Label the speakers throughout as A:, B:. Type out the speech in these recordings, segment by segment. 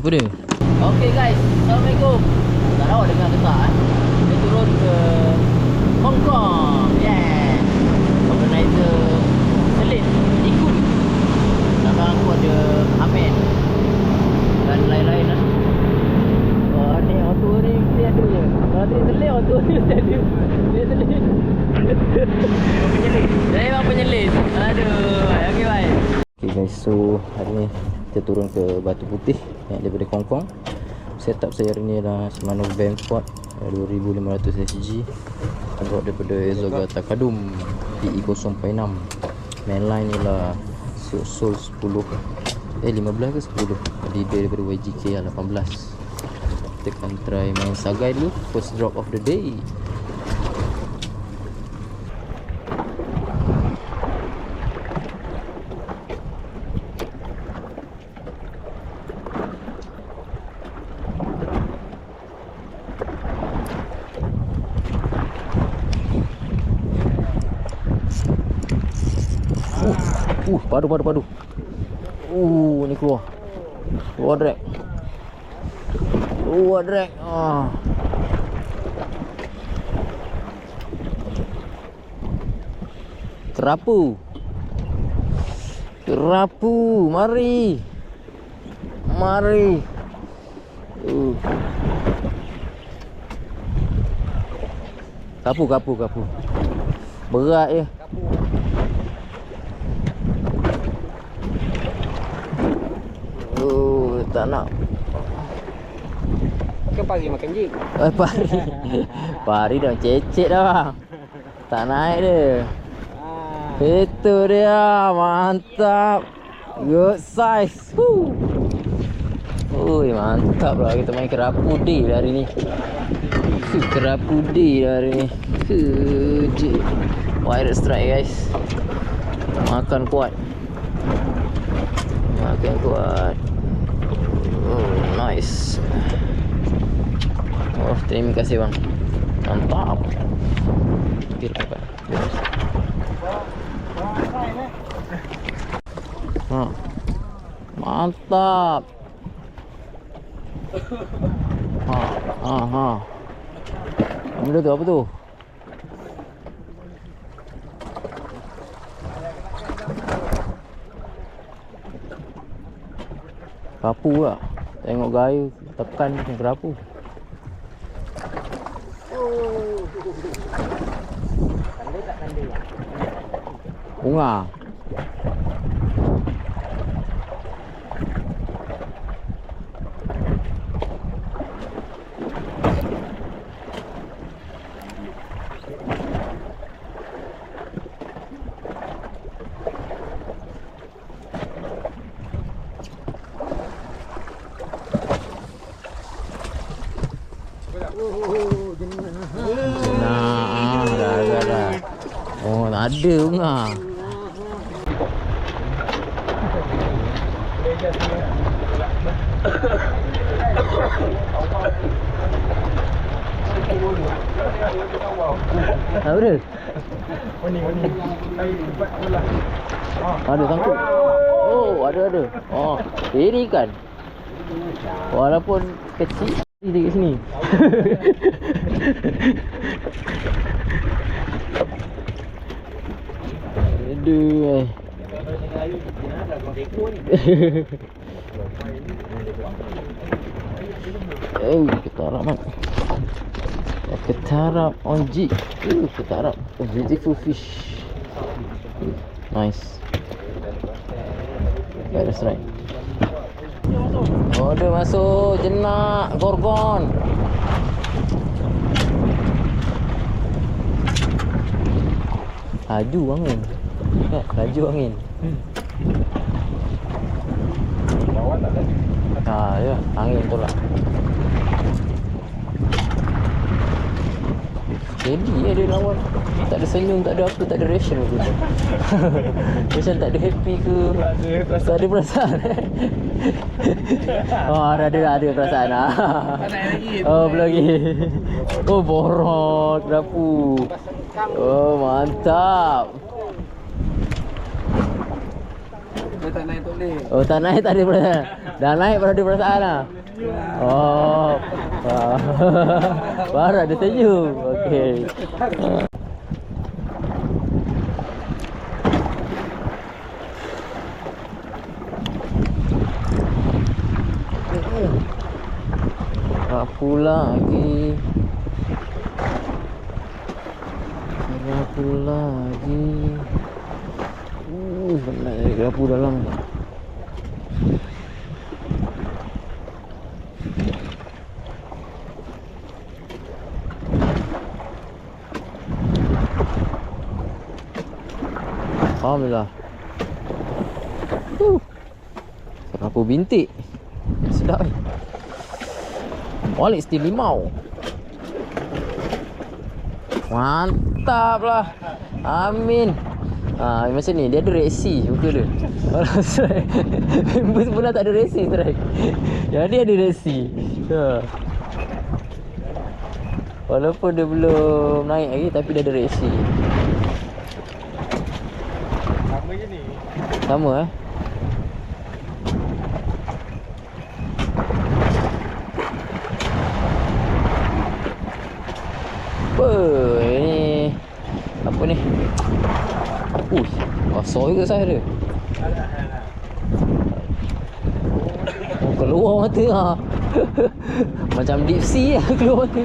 A: apa dia? Okay guys, Assalamualaikum. Tak tahu dengar ke tak Kita turun ke Hong Kong. Yeah. Organizer Selit ikut. Belakang aku ada Ahmed dan lain-lain lah. Oh ni auto ni mesti ada je. Kalau ni selit auto ni mesti ada. Dia selit. Dia memang penyelit. Aduh. Okay bye. Okay guys, so hari ni kita turun ke Batu Putih yang daripada Hong Kong. Setup saya hari ni adalah Shimano Vansport 2500 SG. Agak daripada Exoga Takadum PE0.6. Mainline ni lah Sol 10 15 ke 10. Jadi dia daripada YGK 18. Kita akan try main Sagai dulu. First drop of the day. Padu. Ni keluar. Keluar drag. Kerapu. Mari. Kapu. Berat je. Tak nak.
B: Ke pari makan jik?
A: Pari dah cecet dah bang. Tak naik dia. Itu dia. Mantap. Good size. Ui, mantap lah. Kita main kerapu day lah hari ni. Kerapu day lah hari ni. Wire strike guys. Makan kuat. Nice. Terima kasih bang. Mantap. Mantap. Benda tu apa tu? Kerapu lah. Tengok gaya tekan macam kerapu.
B: Kandil tak kandil?
A: Bunga. Dah. Oh, tak ada bunga. Apa dia? Warning. Ada sangkut. Oh, ada. Oh, ini ikan. Walaupun kecil dekat sini. Aduh. Ketarap on jig. Ketarap. A beautiful fish. Nice. That's right. Order masuk jenak gorgon. Laju angin. Laju angin.
B: Bawah tak ada.
A: Ya, angin tolak. Jadi dia lawan. Tak ada senyum, tak ada apa, tak ada reaction aku. Macam tak ada happy ke? Tak ada perasaan. Oh, ada perasaan. Oh, belum lagi. Oh, borot kerapu. Oh, mantap.
B: tak naik tak boleh.
A: Oh, tak naik tak ada perasaan. Dah naik baru ada perasaan lah. Oh. Baru ada sejuk. Okey. Rapu lagi. Rapu lagi. Benar dari rapu dalam. Alhamdulillah. Rapu bintik. Sedap ni. Walik stil limau. Mantap lah. Amin. Macam ni dia ada resi muka dia. Kalau strike members pula tak ada resi strike. Jadi ada resi. Walaupun dia belum naik lagi tapi dia ada resi.
B: Sama je ni.
A: Sama Apa ni? Apa ni? Basah juga saya dia. Oh, keluar mata lah. Macam deep sea lah keluar mata.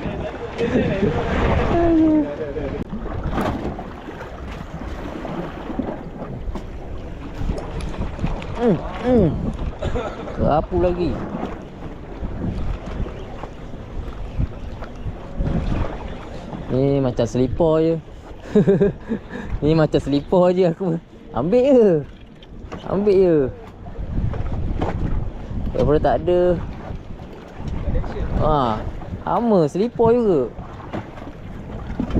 A: Kerapu lagi. Ni macam selipar je. Ni macam selipar je aku. Ambil je. Ambil je. Daripada tak ada. Sama selipar juga.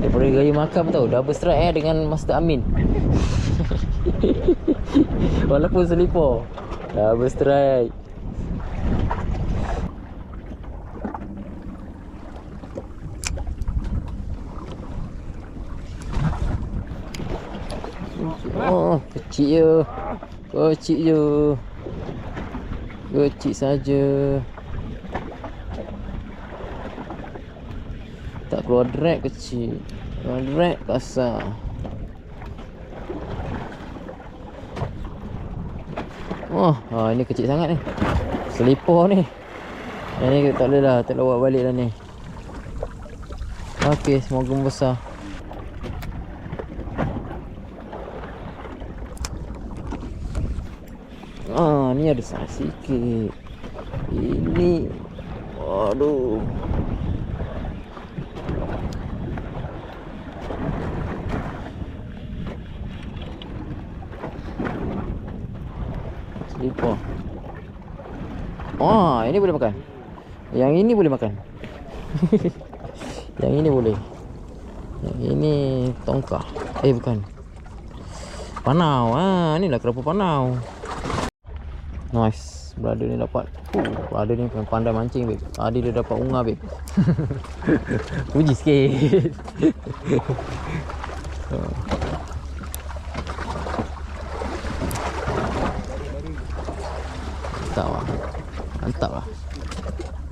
A: Daripada gaya makan tau. Double strike dengan Master Amin. Walaupun selipar. Double strike. Oh, kecil je. Kecil je. Kecil saja. Tak keluar drag kecil. Keluar drag kasar. Ini kecil sangat ni. Selipar ni. Ini tak boleh lah. Tak boleh bawa balik dah ni. Okey, semoga membesar. Ni ada besar sikit. Ini aduh. Selipar. Ini boleh makan. Yang ini boleh makan. Yang ini boleh. Yang ini tongkar. Bukan. Panau. Inilah kerapu panau. Nice. Brother ni dapat. Brother ni pandai mancing, babe. Tadi dia dapat unga, babe. Puji sikit. Mantap lah. Mantap lah.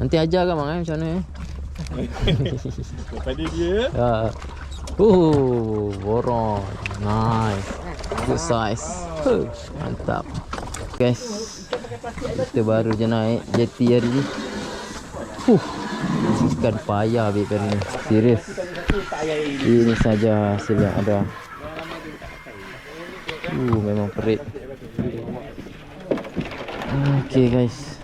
A: Nanti ajar kan bang macam mana
B: Pada dia.
A: Borong. Nice. Good size. Mantap. Guys, kita baru je naik jeti hari ni. Bukan payah babe hari ni. Serius. Ini saja hasil yang ada. Memang perit. Okay guys.